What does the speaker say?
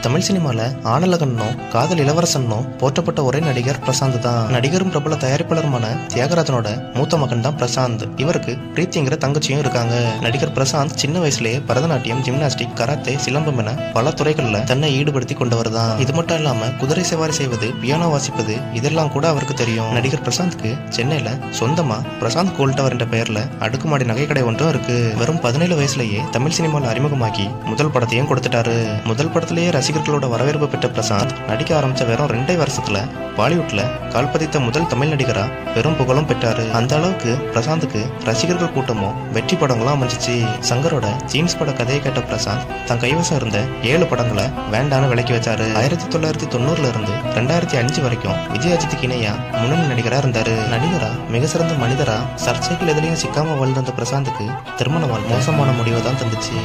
தமிழ் சினிமால ஆனலகன்னோ காதல் இளவரசன்னோ போற்றப்பட்ட ஒரே நடிகர் பிரசாந்த் தான். நடிகரும் பிரபல தயாரிப்பாளருமான தியாகராஜனோட மூத்த மகன் தான் பிரசாந்த். இவருக்கு பிரீத்திங்கிற தங்கச்சியும் இருக்காங்க. நடிகர் பிரசாந்த் சின்ன வயசுலேயே பரதநாட்டியம், ஜிம்னாஸ்டிக், கராத்தே, சிலம்பம் என பல துறைகள்ல தன்னை ஈடுபடுத்தி கொண்டவர் தான். இது மட்டும் இல்லாம குதிரை சவாரி செய்வது, பியானோ வாசிப்பது இதெல்லாம் கூட அவருக்கு தெரியும். நடிகர் பிரசாந்த்க்கு சென்னையில சொந்தமா பிரசாந்த் கோல்ட் டவர் என்ற பெயர்ல அடுக்குமாடி நகைக்கடை ஒன்றும் இருக்கு. வெறும் 17 வயசுலயே தமிழ் சினிமாவில் அறிமுகமாக்கி முதல் படத்தையும் கொடுத்துட்டாரு. முதல் படத்திலேயே ரசிகர்களோட வரவேற்பு பெற்ற பிரசாந்த் நடிக்க ஆரம்பிச்ச வெறும் 2 வருஷத்துல பாலிவுட்ல கால்பதித்த முதல் தமிழ் நடிகரா பெரும் புகழும் பெற்றாரு. அந்த அளவுக்கு பிரசாந்துக்கு ரசிகர்கள் கூட்டமும் வெற்றி படங்களும் அமைஞ்சிச்சு. சங்கரோட ஜீன்ஸ் பட கதையை கேட்ட பிரசாந்த் தன் கைவசம் இருந்த 7 படங்களை வேண்டான்னு விலக்கி வச்சாரு. 1990 இருந்து 2005 வரைக்கும் விஜய் அஜித்துக்கு இணையா முன்னணி நடிகரா இருந்தாரு. நடிகரா மிக சிறந்த மனிதரா சர்ச்சைகள் எதுலையும் சிக்காம வாழ்ந்த பிரசாந்துக்கு திருமண வாழ் மோசமான முடிவை தான் தந்துச்சு.